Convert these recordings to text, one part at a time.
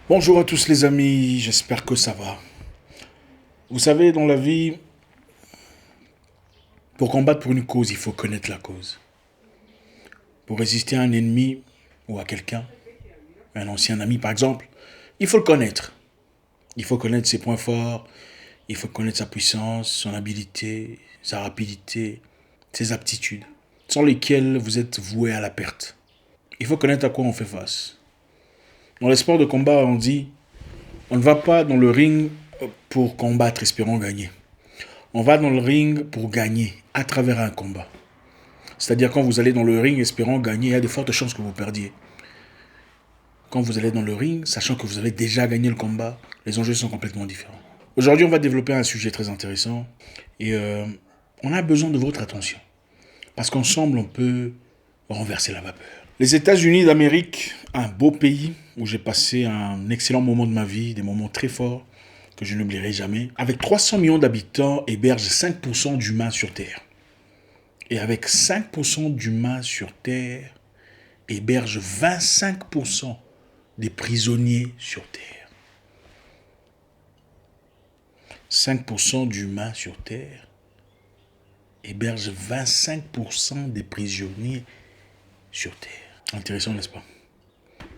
Bonjour à tous les amis, j'espère que ça va. Vous savez, dans la vie, pour combattre pour une cause, il faut connaître la cause. Pour résister à un ennemi ou à quelqu'un, un ancien ami par exemple, il faut le connaître. Il faut connaître ses points forts, il faut connaître sa puissance, son habileté, sa rapidité, ses aptitudes, sans lesquelles vous êtes voué à la perte. Il faut connaître à quoi on fait face. Dans les sports de combat, on dit, on ne va pas dans le ring pour combattre espérant gagner. On va dans le ring pour gagner à travers un combat. C'est-à-dire quand vous allez dans le ring espérant gagner, il y a de fortes chances que vous perdiez. Quand vous allez dans le ring, sachant que vous avez déjà gagné le combat, les enjeux sont complètement différents. Aujourd'hui, on va développer un sujet très intéressant et on a besoin de votre attention. Parce qu'ensemble, on peut renverser la vapeur. Les États-Unis d'Amérique, un beau pays où j'ai passé un excellent moment de ma vie, des moments très forts que je n'oublierai jamais, avec 300 millions d'habitants, héberge 5% d'humains sur Terre. Et avec 5% d'humains sur Terre, héberge 25% des prisonniers sur Terre. 5% d'humains sur Terre héberge 25% des prisonniers sur Terre. Intéressant, n'est-ce pas?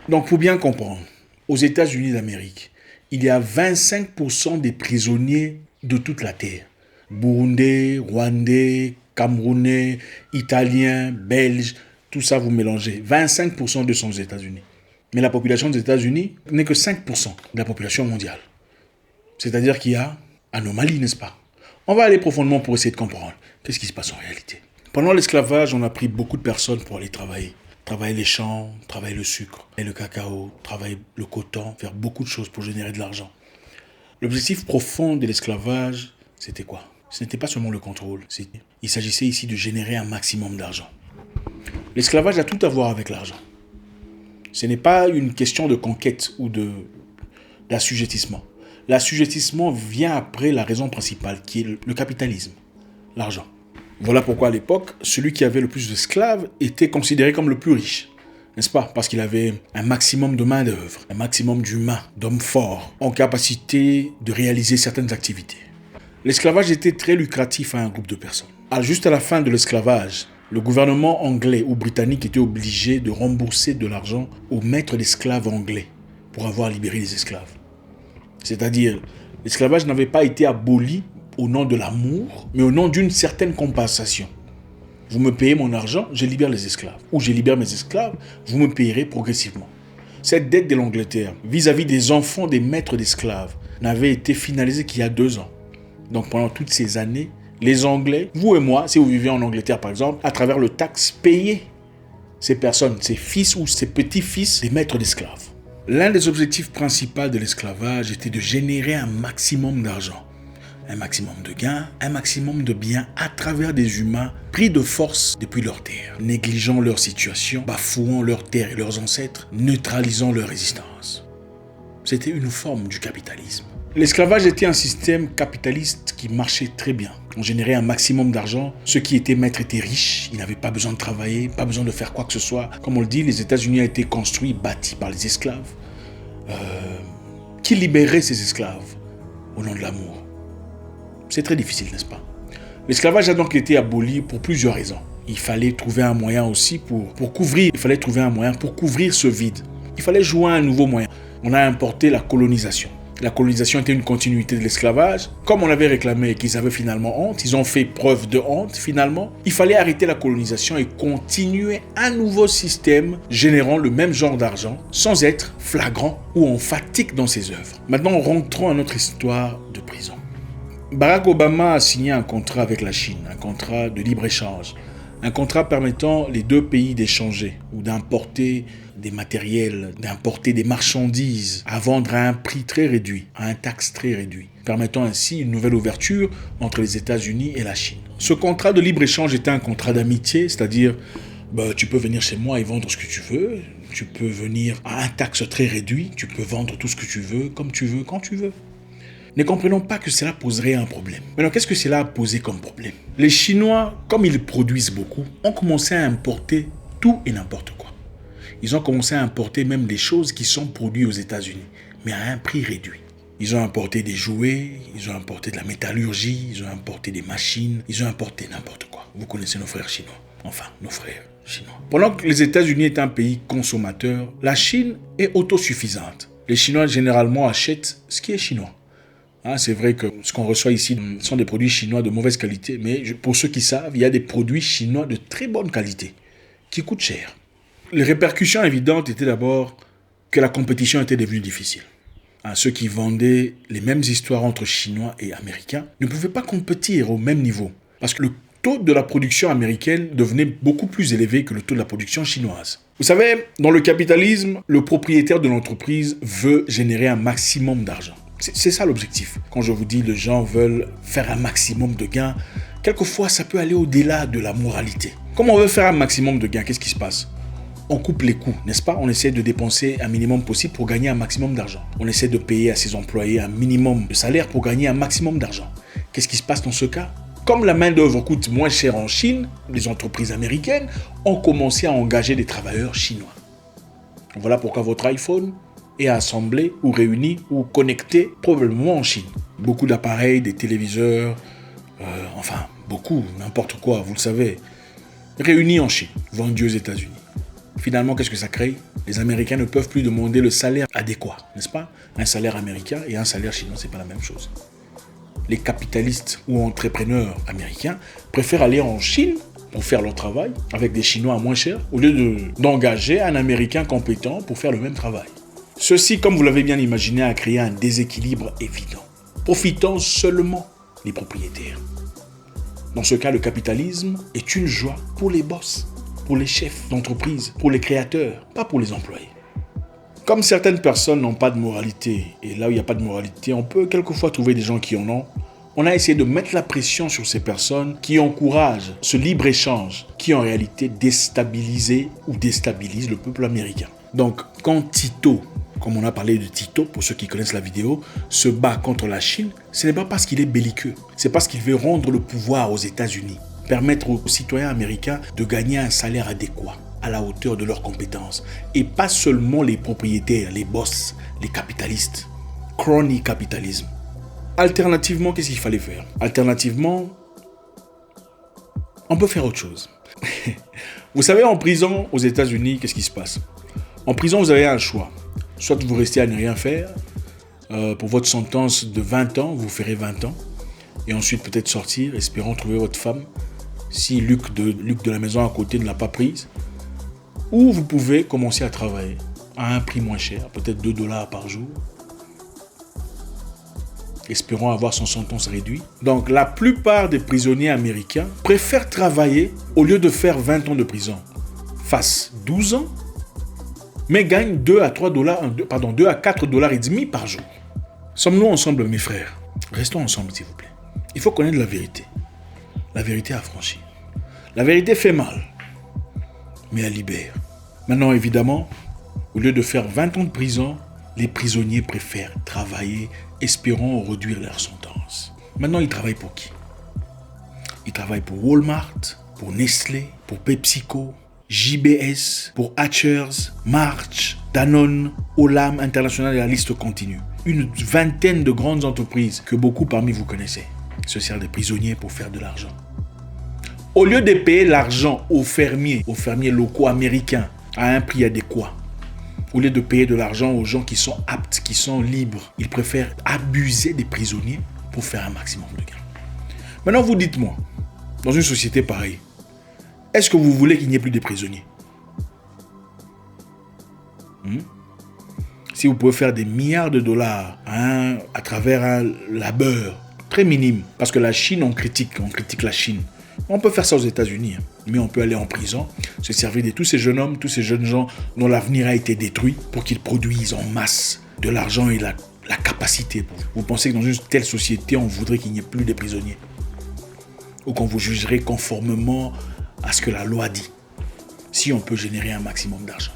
Donc, pour bien comprendre, aux États-Unis d'Amérique, il y a 25% des prisonniers de toute la Terre. Burundais, Rwandais, Camerounais, Italiens, Belges, tout ça vous mélangez. 25% de sont aux États-Unis. Mais la population des États-Unis n'est que 5% de la population mondiale. C'est-à-dire qu'il y a anomalie, n'est-ce pas? On va aller profondément pour essayer de comprendre qu'est-ce qui se passe en réalité. Pendant l'esclavage, on a pris beaucoup de personnes pour aller travailler. Travailler les champs, travailler le sucre, et le cacao, travailler le coton, faire beaucoup de choses pour générer de l'argent. L'objectif profond de l'esclavage, c'était quoi? Ce n'était pas seulement le contrôle. Il s'agissait ici de générer un maximum d'argent. L'esclavage a tout à voir avec l'argent. Ce n'est pas une question de conquête ou d'assujettissement. L'assujettissement vient après la raison principale, qui est le capitalisme, l'argent. Voilà pourquoi à l'époque, celui qui avait le plus d'esclaves était considéré comme le plus riche. N'est-ce pas? Parce qu'il avait un maximum de main-d'œuvre, un maximum d'humains, d'hommes forts, en capacité de réaliser certaines activités. L'esclavage était très lucratif à un groupe de personnes. Juste à la fin de l'esclavage, le gouvernement anglais ou britannique était obligé de rembourser de l'argent aux maîtres d'esclaves anglais pour avoir libéré les esclaves. C'est-à-dire, l'esclavage n'avait pas été aboli au nom de l'amour, mais au nom d'une certaine compensation. Vous me payez mon argent, je libère les esclaves. Ou je libère mes esclaves, vous me payerez progressivement. Cette dette de l'Angleterre vis-à-vis des enfants des maîtres d'esclaves n'avait été finalisée qu'il y a 2 ans. Donc pendant toutes ces années, les Anglais, vous et moi, si vous vivez en Angleterre par exemple, à travers le taxe, payez ces personnes, ces fils ou ces petits-fils des maîtres d'esclaves. L'un des objectifs principaux de l'esclavage était de générer un maximum d'argent. Un maximum de gains, un maximum de biens à travers des humains pris de force depuis leur terre, négligeant leur situation, bafouant leur terre et leurs ancêtres, neutralisant leur résistance. C'était une forme du capitalisme. L'esclavage était un système capitaliste qui marchait très bien. On générait un maximum d'argent. Ceux qui étaient maîtres étaient riches. Ils n'avaient pas besoin de travailler, pas besoin de faire quoi que ce soit. Comme on le dit, les États-Unis ont été construits, bâtis par les esclaves. Qui libérait ces esclaves au nom de l'amour? C'est très difficile, n'est-ce pas? L'esclavage a donc été aboli pour plusieurs raisons. Il fallait trouver un moyen aussi pour couvrir. Il fallait trouver un moyen pour couvrir ce vide. Il fallait jouer un nouveau moyen. On a importé la colonisation. La colonisation était une continuité de l'esclavage. Comme on avait réclamé et qu'ils avaient finalement honte, ils ont fait preuve de honte finalement. Il fallait arrêter la colonisation et continuer un nouveau système générant le même genre d'argent sans être flagrant ou emphatique dans ses œuvres. Maintenant, rentrons à notre histoire de prison. Barack Obama a signé un contrat avec la Chine, un contrat de libre-échange, un contrat permettant les deux pays d'échanger ou d'importer des matériels, d'importer des marchandises à vendre à un prix très réduit, à un taxe très réduit, permettant ainsi une nouvelle ouverture entre les États-Unis et la Chine. Ce contrat de libre-échange était un contrat d'amitié, c'est-à-dire tu peux venir chez moi et vendre ce que tu veux, tu peux venir à un taxe très réduit, tu peux vendre tout ce que tu veux, comme tu veux, quand tu veux. Ne comprenons pas que cela poserait un problème. Maintenant, qu'est-ce que cela a posé comme problème? Les Chinois, comme ils produisent beaucoup, ont commencé à importer tout et n'importe quoi. Ils ont commencé à importer même des choses qui sont produites aux États-Unis, mais à un prix réduit. Ils ont importé des jouets, ils ont importé de la métallurgie, ils ont importé des machines, ils ont importé n'importe quoi. Vous connaissez nos frères chinois. Enfin, nos frères chinois. Pendant que les États-Unis est un pays consommateur, la Chine est autosuffisante. Les Chinois généralement achètent ce qui est chinois. C'est vrai que ce qu'on reçoit ici sont des produits chinois de mauvaise qualité, mais pour ceux qui savent, il y a des produits chinois de très bonne qualité, qui coûtent cher. Les répercussions évidentes étaient d'abord que la compétition était devenue difficile. Ceux qui vendaient les mêmes histoires entre Chinois et Américains ne pouvaient pas compétir au même niveau, parce que le taux de la production américaine devenait beaucoup plus élevé que le taux de la production chinoise. Vous savez, dans le capitalisme, le propriétaire de l'entreprise veut générer un maximum d'argent. C'est ça l'objectif. Quand je vous dis les gens veulent faire un maximum de gains, quelquefois ça peut aller au-delà de la moralité. Comme on veut faire un maximum de gains, qu'est-ce qui se passe? On coupe les coûts, n'est-ce pas? On essaie de dépenser un minimum possible pour gagner un maximum d'argent. On essaie de payer à ses employés un minimum de salaire pour gagner un maximum d'argent. Qu'est-ce qui se passe dans ce cas? Comme la main-d'œuvre coûte moins cher en Chine, les entreprises américaines ont commencé à engager des travailleurs chinois. Voilà pourquoi votre iPhone est assemblé ou réuni ou connecté probablement en Chine. Beaucoup d'appareils, des téléviseurs, beaucoup, n'importe quoi, vous le savez, réunis en Chine, vendus aux États-Unis. Finalement, qu'est-ce que ça crée? Les Américains ne peuvent plus demander le salaire adéquat, n'est-ce pas? Un salaire américain et un salaire chinois, c'est pas la même chose. Les capitalistes ou entrepreneurs américains préfèrent aller en Chine pour faire leur travail avec des Chinois à moins cher au lieu d'engager un Américain compétent pour faire le même travail. Ceci, comme vous l'avez bien imaginé, a créé un déséquilibre évident, profitant seulement les propriétaires. Dans ce cas, le capitalisme est une joie pour les boss, pour les chefs d'entreprise, pour les créateurs, pas pour les employés. Comme certaines personnes n'ont pas de moralité, et là où il n'y a pas de moralité, on peut quelquefois trouver des gens qui en ont, on a essayé de mettre la pression sur ces personnes qui encouragent ce libre-échange, qui en réalité déstabilise le peuple américain. Donc, quand Tito, comme on a parlé de Tito, pour ceux qui connaissent la vidéo, se bat contre la Chine, ce n'est pas parce qu'il est belliqueux, c'est parce qu'il veut rendre le pouvoir aux États-Unis, permettre aux citoyens américains de gagner un salaire adéquat, à la hauteur de leurs compétences. Et pas seulement les propriétaires, les boss, les capitalistes. Crony capitalisme. Alternativement, qu'est-ce qu'il fallait faire? Alternativement, on peut faire autre chose. Vous savez, en prison, aux États-Unis, qu'est-ce qui se passe? En prison, vous avez un choix. Soit vous restez à ne rien faire. Pour votre sentence de 20 ans, vous ferez 20 ans. Et ensuite, peut-être sortir, espérant trouver votre femme. Si Luc de la maison à côté ne l'a pas prise. Ou vous pouvez commencer à travailler à un prix moins cher, peut-être $2 par jour. Espérant avoir son sentence réduite. Donc, la plupart des prisonniers américains préfèrent travailler au lieu de faire 20 ans de prison. Fassent 12 ans, mais gagnent 2 à $4,5 par jour. Sommes-nous ensemble, mes frères? Restons ensemble, s'il vous plaît. Il faut connaître la vérité. La vérité affranchit. La vérité fait mal, mais elle libère. Maintenant, évidemment, au lieu de faire 20 ans de prison, les prisonniers préfèrent travailler, espérant réduire leur sentence. Maintenant, ils travaillent pour qui? Ils travaillent pour Walmart, pour Nestlé, pour PepsiCo, JBS, pour Hatchers, March, Danone, Olam International et la liste continue. Une vingtaine de grandes entreprises que beaucoup parmi vous connaissez se servent des prisonniers pour faire de l'argent. Au lieu de payer l'argent aux fermiers locaux américains à un prix adéquat, au lieu de payer de l'argent aux gens qui sont aptes, qui sont libres, ils préfèrent abuser des prisonniers pour faire un maximum de gains. Maintenant, vous dites-moi, dans une société pareille, est-ce que vous voulez qu'il n'y ait plus de prisonniers? Si vous pouvez faire des milliards de dollars à travers un labeur très minime, parce que la Chine, on critique la Chine. On peut faire ça aux États-Unis, mais on peut aller en prison, se servir de tous ces jeunes hommes, tous ces jeunes gens dont l'avenir a été détruit pour qu'ils produisent en masse de l'argent et la capacité. Vous pensez que dans une telle société, on voudrait qu'il n'y ait plus de prisonniers? Ou qu'on vous jugerait conformément à ce que la loi dit, si on peut générer un maximum d'argent?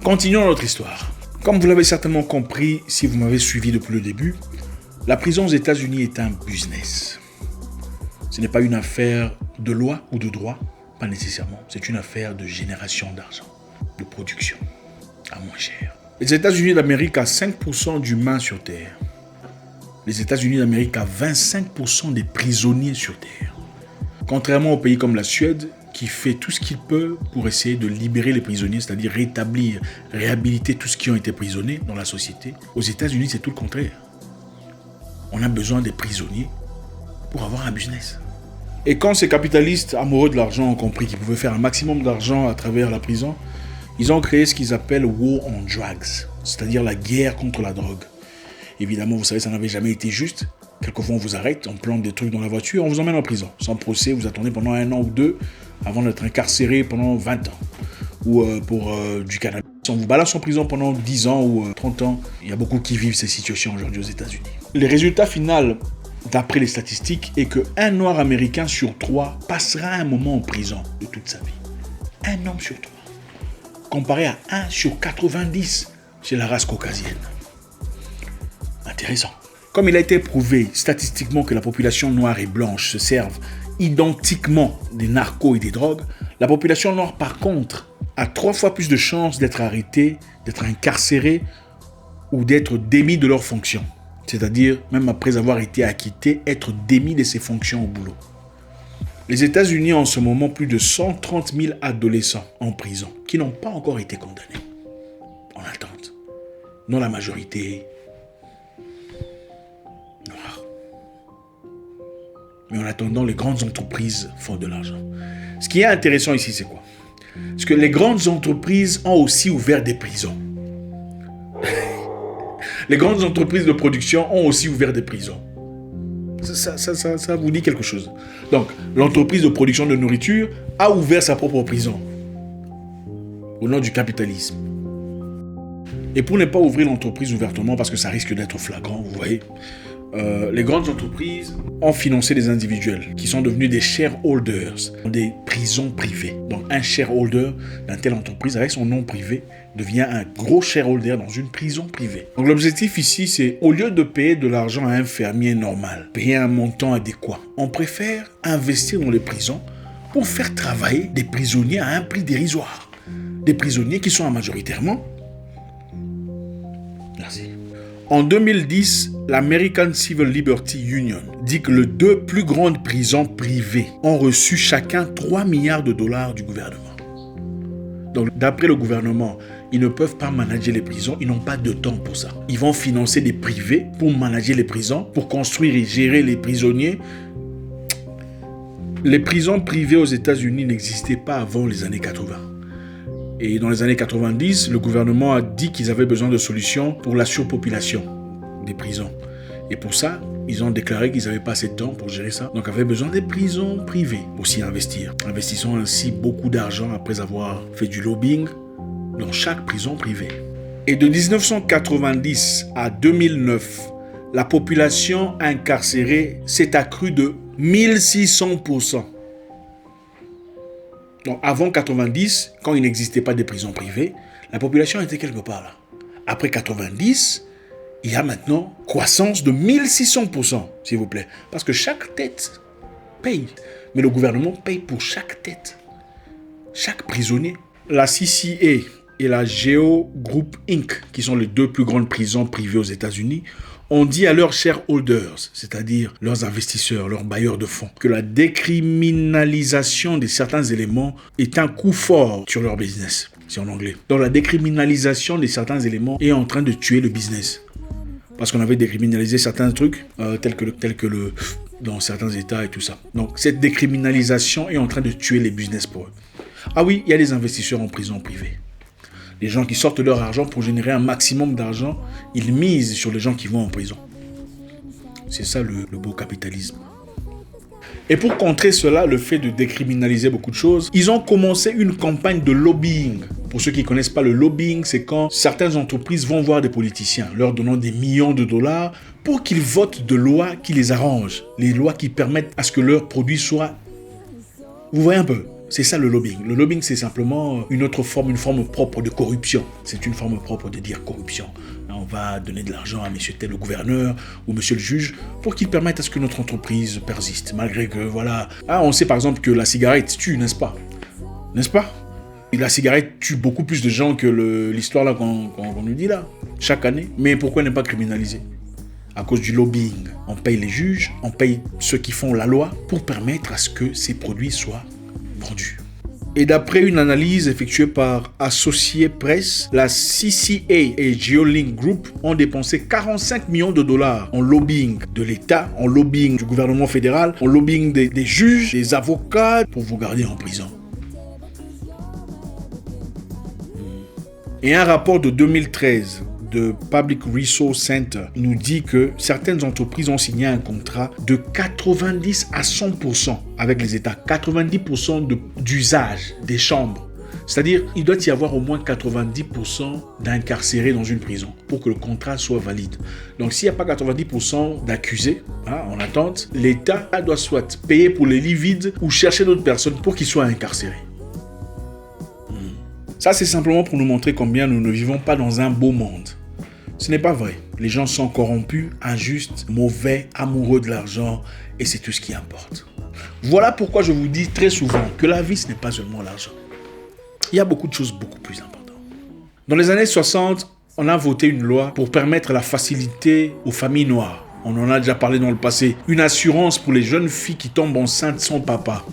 Continuons notre histoire. Comme vous l'avez certainement compris, si vous m'avez suivi depuis le début, la prison aux États-Unis est un business. Ce n'est pas une affaire de loi ou de droit, pas nécessairement. C'est une affaire de génération d'argent, de production, à moins cher. Les États-Unis d'Amérique a 5% d'humains sur Terre. Les États-Unis d'Amérique a 25% des prisonniers sur Terre. Contrairement aux pays comme la Suède, qui fait tout ce qu'il peut pour essayer de libérer les prisonniers, c'est-à-dire rétablir, réhabiliter tous ceux qui ont été prisonniers dans la société, aux États-Unis, c'est tout le contraire. On a besoin des prisonniers pour avoir un business. Et quand ces capitalistes amoureux de l'argent ont compris qu'ils pouvaient faire un maximum d'argent à travers la prison, ils ont créé ce qu'ils appellent War on Drugs, c'est-à-dire la guerre contre la drogue. Évidemment, vous savez, ça n'avait jamais été juste. Quelquefois, on vous arrête, on plante des trucs dans la voiture, on vous emmène en prison. Sans procès, vous attendez pendant 1 an ou 2 avant d'être incarcéré pendant 20 ans. Ou pour du cannabis. On vous balance en prison pendant 10 ans ou 30 ans. Il y a beaucoup qui vivent ces situations aujourd'hui aux États-Unis. Les résultats finaux, d'après les statistiques, est qu'un Noir américain sur 3 passera un moment en prison de toute sa vie. Un homme sur 3. Comparé à 1 sur 90 chez la race caucasienne. Intéressant. Comme il a été prouvé statistiquement que la population noire et blanche se servent identiquement des narcos et des drogues, la population noire par contre a 3 fois plus de chances d'être arrêtée, d'être incarcérée ou d'être démis de leurs fonctions. C'est-à-dire, même après avoir été acquitté, être démis de ses fonctions au boulot. Les États-Unis ont en ce moment plus de 130 000 adolescents en prison qui n'ont pas encore été condamnés. En attente. Non, la majorité noire. Mais en attendant, les grandes entreprises font de l'argent. Ce qui est intéressant ici, c'est quoi? Parce que les grandes entreprises ont aussi ouvert des prisons. Les grandes entreprises de production ont aussi ouvert des prisons. Ça vous dit quelque chose. Donc, l'entreprise de production de nourriture a ouvert sa propre prison au nom du capitalisme. Et pour ne pas ouvrir l'entreprise ouvertement, parce que ça risque d'être flagrant, vous voyez, les grandes entreprises ont financé des individuels qui sont devenus des shareholders dans des prisons privées. Donc, un shareholder d'une telle entreprise, avec son nom privé, devient un gros shareholder dans une prison privée. Donc l'objectif ici, c'est au lieu de payer de l'argent à un fermier normal, payer un montant adéquat, on préfère investir dans les prisons pour faire travailler des prisonniers à un prix dérisoire. Des prisonniers qui sont majoritairement... Merci. En 2010, l'American Civil Liberty Union dit que les 2 plus grandes prisons privées ont reçu chacun 3 milliards de dollars du gouvernement. Donc, d'après le gouvernement, ils ne peuvent pas manager les prisons, ils n'ont pas de temps pour ça. Ils vont financer des privés pour manager les prisons, pour construire et gérer les prisonniers. Les prisons privées aux États-Unis n'existaient pas avant les années 80. Et dans les années 90, le gouvernement a dit qu'ils avaient besoin de solutions pour la surpopulation des prisons. Et pour ça, ils ont déclaré qu'ils n'avaient pas assez de temps pour gérer ça. Donc, ils avaient besoin des prisons privées pour s'y investir. Investissant ainsi beaucoup d'argent après avoir fait du lobbying dans chaque prison privée. Et de 1990 à 2009, la population incarcérée s'est accrue de 1600%. Donc avant 90, quand il n'existait pas de prisons privées, la population était quelque part là. Après 90, il y a maintenant croissance de 1600%, s'il vous plaît. Parce que chaque tête paye. Mais le gouvernement paye pour chaque tête. Chaque prisonnier. La CCA et la Geo Group Inc., qui sont les 2 plus grandes prisons privées aux États-Unis, ont dit à leurs shareholders, c'est-à-dire leurs investisseurs, leurs bailleurs de fonds, que la décriminalisation de certains éléments est un coup fort sur leur business. C'est en anglais. Donc la décriminalisation de certains éléments est en train de tuer le business. Parce qu'on avait décriminalisé certains trucs, tels que le dans certains États et tout ça. Donc cette décriminalisation est en train de tuer les business pour eux. Ah oui, il y a des investisseurs en prison privée. Les gens qui sortent leur argent pour générer un maximum d'argent, ils misent sur les gens qui vont en prison. C'est ça le beau capitalisme. Et pour contrer cela, le fait de décriminaliser beaucoup de choses, ils ont commencé une campagne de lobbying. Pour ceux qui ne connaissent pas le lobbying, c'est quand certaines entreprises vont voir des politiciens, leur donnant des millions de dollars pour qu'ils votent de lois qui les arrangent. Les lois qui permettent à ce que leurs produits soient... Vous voyez un peu ? C'est ça le lobbying. Le lobbying, c'est simplement une forme propre de corruption. C'est une forme propre de dire corruption. On va donner de l'argent à monsieur tel le gouverneur ou monsieur le juge pour qu'il permette à ce que notre entreprise persiste. Malgré que, voilà... on sait par exemple que la cigarette tue, n'est-ce pas ? N'est-ce pas ? Et la cigarette tue beaucoup plus de gens que l'histoire là qu'on nous dit là, chaque année. Mais pourquoi n'est pas criminalisé? À cause du lobbying. On paye les juges, on paye ceux qui font la loi pour permettre à ce que ces produits soient vendus. Et d'après une analyse effectuée par Associated Press, la CCA et Geolink Group ont dépensé 45 millions de dollars en lobbying de l'État, en lobbying du gouvernement fédéral, en lobbying des juges, des avocats pour vous garder en prison. Et un rapport de 2013 de Public Resource Center nous dit que certaines entreprises ont signé un contrat de 90 à 100% avec les États, 90% d'usage des chambres. C'est-à-dire, il doit y avoir au moins 90% d'incarcérés dans une prison pour que le contrat soit valide. Donc, s'il n'y a pas 90% d'accusés en attente, l'État doit soit payer pour les lits vides ou chercher d'autres personnes pour qu'ils soient incarcérés. Ça, c'est simplement pour nous montrer combien nous ne vivons pas dans un beau monde. Ce n'est pas vrai. Les gens sont corrompus, injustes, mauvais, amoureux de l'argent, et c'est tout ce qui importe. Voilà pourquoi je vous dis très souvent que la vie, ce n'est pas seulement l'argent. Il y a beaucoup de choses beaucoup plus importantes. Dans les années 60, on a voté une loi pour permettre la facilité aux familles noires. On en a déjà parlé dans le passé. Une assurance pour les jeunes filles qui tombent enceintes sans papa.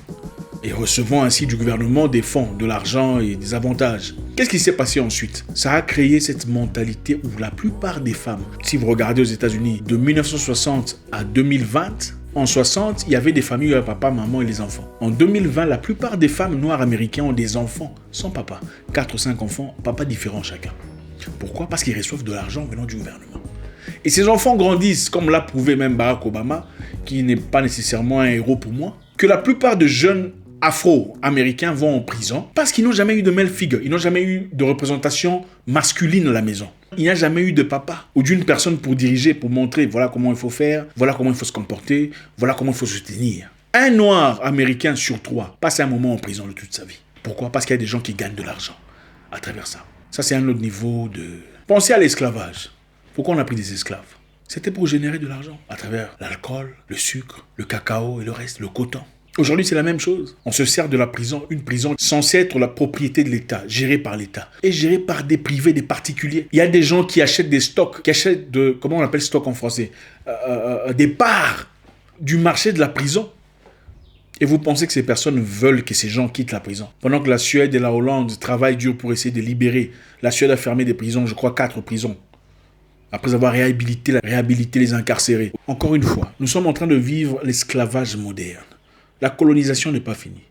Et recevant ainsi du gouvernement des fonds, de l'argent et des avantages. Qu'est-ce qui s'est passé ensuite? Ça a créé cette mentalité où la plupart des femmes, si vous regardez aux États-Unis, de 1960 à 2020, en 60, il y avait des familles où il y avait papa, maman et les enfants. En 2020, la plupart des femmes noires américaines ont des enfants sans papa. 4 ou 5 enfants, papa différents chacun. Pourquoi? Parce qu'ils reçoivent de l'argent venant du gouvernement. Et ces enfants grandissent, comme l'a prouvé même Barack Obama, qui n'est pas nécessairement un héros pour moi, que la plupart de jeunes afro-américains vont en prison parce qu'ils n'ont jamais eu de male figure, ils n'ont jamais eu de représentation masculine à la maison. Il n'y a jamais eu de papa ou d'une personne pour diriger, pour montrer voilà comment il faut faire, voilà comment il faut se comporter, voilà comment il faut se tenir. Un noir américain sur 3 passe un moment en prison de toute sa vie. Pourquoi? Parce qu'il y a des gens qui gagnent de l'argent à travers ça. Ça, c'est un autre niveau de... Pensez à l'esclavage. Pourquoi on a pris des esclaves? C'était pour générer de l'argent à travers l'alcool, le sucre, le cacao et le reste, le coton. Aujourd'hui, c'est la même chose. On se sert de la prison, une prison censée être la propriété de l'État, gérée par l'État, et gérée par des privés, des particuliers. Il y a des gens qui achètent des stocks, qui achètent comment on appelle stock en français, des parts du marché de la prison. Et vous pensez que ces personnes veulent que ces gens quittent la prison. Pendant que la Suède et la Hollande travaillent dur pour essayer de libérer. La Suède a fermé des prisons, je crois 4 prisons. Après avoir réhabilité les incarcérés. Encore une fois, nous sommes en train de vivre l'esclavage moderne. La colonisation n'est pas finie.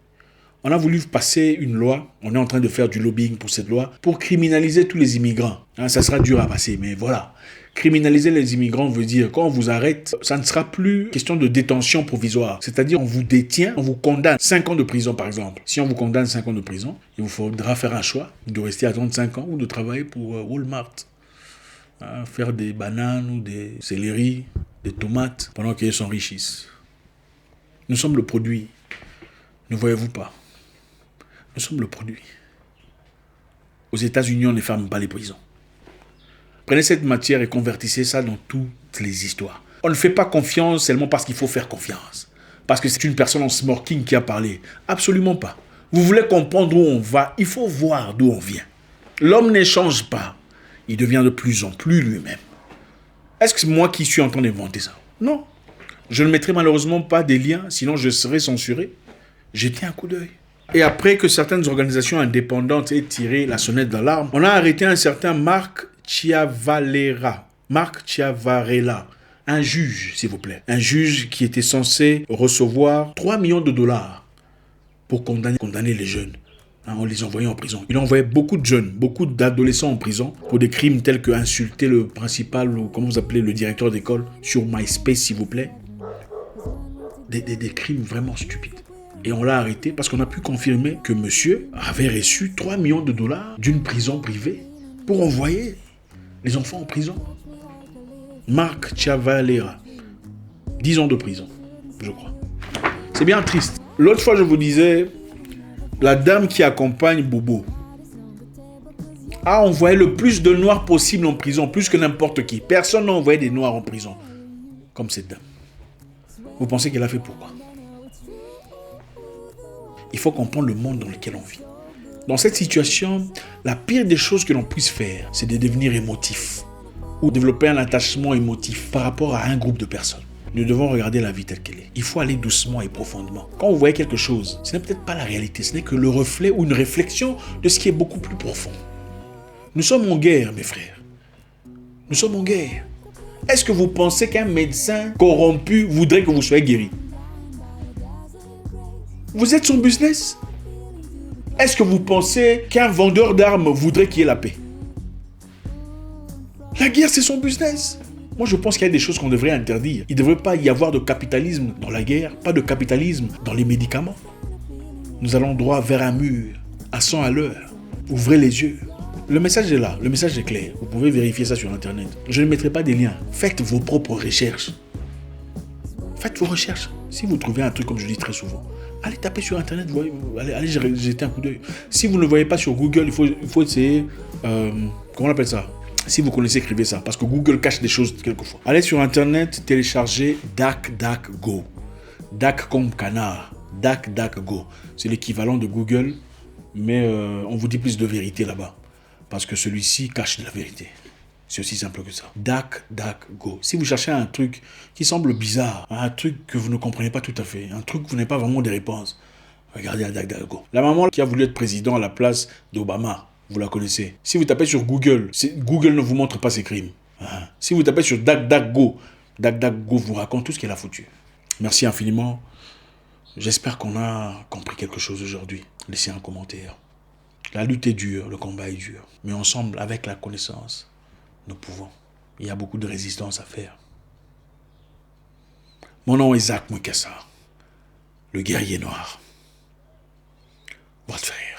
On a voulu passer une loi, on est en train de faire du lobbying pour cette loi, pour criminaliser tous les immigrants. Ça sera dur à passer, mais voilà. Criminaliser les immigrants veut dire, quand on vous arrête, ça ne sera plus question de détention provisoire. C'est-à-dire, on vous détient, on vous condamne 5 ans de prison, par exemple. Si on vous condamne 5 ans de prison, il vous faudra faire un choix de rester à 35 ans ou de travailler pour Walmart. Faire des bananes ou des céleris, des tomates, pendant qu'ils s'enrichissent. Nous sommes le produit. Ne voyez-vous pas? Nous sommes le produit. Aux États-Unis, on ne ferme pas les prisons. Prenez cette matière et convertissez ça dans toutes les histoires. On ne fait pas confiance seulement parce qu'il faut faire confiance. Parce que c'est une personne en smoking qui a parlé. Absolument pas. Vous voulez comprendre où on va, il faut voir d'où on vient. L'homme n'échange pas. Il devient de plus en plus lui-même. Est-ce que c'est moi qui suis en train d'inventer ça? Non. Je ne mettrai malheureusement pas des liens, sinon je serai censuré. Jetez un coup d'œil. Et après que certaines organisations indépendantes aient tiré la sonnette d'alarme, on a arrêté un certain Mark Chiavarella, un juge, s'il vous plaît. Un juge qui était censé recevoir 3 millions de dollars pour condamner les jeunes. En les envoyant en prison. Il a envoyé beaucoup de jeunes, beaucoup d'adolescents en prison pour des crimes tels que insulter le principal ou comment vous appelez le directeur d'école sur MySpace, s'il vous plaît. Des crimes vraiment stupides. Et on l'a arrêté parce qu'on a pu confirmer que monsieur avait reçu 3 millions de dollars d'une prison privée pour envoyer les enfants en prison. Mark Chiavarella. 10 ans de prison, je crois. C'est bien triste. L'autre fois, je vous disais, la dame qui accompagne Bobo a envoyé le plus de noirs possible en prison, plus que n'importe qui. Personne n'a envoyé des noirs en prison, comme cette dame. Vous pensez qu'elle a fait pourquoi? Il faut comprendre le monde dans lequel on vit. Dans cette situation, la pire des choses que l'on puisse faire, c'est de devenir émotif ou développer un attachement émotif par rapport à un groupe de personnes. Nous devons regarder la vie telle qu'elle est. Il faut aller doucement et profondément. Quand vous voyez quelque chose, ce n'est peut-être pas la réalité, ce n'est que le reflet ou une réflexion de ce qui est beaucoup plus profond. Nous sommes en guerre, mes frères. Nous sommes en guerre. Est-ce que vous pensez qu'un médecin corrompu voudrait que vous soyez guéri? Vous êtes son business. Est-ce que vous pensez qu'un vendeur d'armes voudrait qu'il y ait la paix? La guerre, c'est son business. Moi, je pense qu'il y a des choses qu'on devrait interdire. Il ne devrait pas y avoir de capitalisme dans la guerre, pas de capitalisme dans les médicaments. Nous allons droit vers un mur, à 100 à l'heure. Ouvrez les yeux. Le message est là, le message est clair. Vous pouvez vérifier ça sur Internet. Je ne mettrai pas des liens. Faites vos propres recherches. Faites vos recherches. Si vous trouvez un truc, comme je dis très souvent, allez taper sur Internet, allez jeter un coup d'œil. Si vous ne le voyez pas sur Google, il faut essayer... comment on appelle ça? Si vous connaissez, écrivez ça, parce que Google cache des choses quelquefois. Allez sur Internet, téléchargez DuckDuckGo. Duck comme canard. DuckDuckGo. C'est l'équivalent de Google, mais on vous dit plus de vérité là-bas. Parce que celui-ci cache de la vérité. C'est aussi simple que ça. DuckDuckGo. Si vous cherchez un truc qui semble bizarre, un truc que vous ne comprenez pas tout à fait, un truc que vous n'avez pas vraiment des réponses, regardez à DuckDuckGo. La maman qui a voulu être président à la place d'Obama, vous la connaissez. Si vous tapez sur Google, Google ne vous montre pas ses crimes. Si vous tapez sur DuckDuckGo, DuckDuckGo vous raconte tout ce qu'elle a foutu. Merci infiniment. J'espère qu'on a compris quelque chose aujourd'hui. Laissez un commentaire. La lutte est dure, le combat est dur. Mais ensemble, avec la connaissance, nous pouvons. Il y a beaucoup de résistance à faire. Mon nom est Zach Mwikassa, le guerrier noir. Votre frère.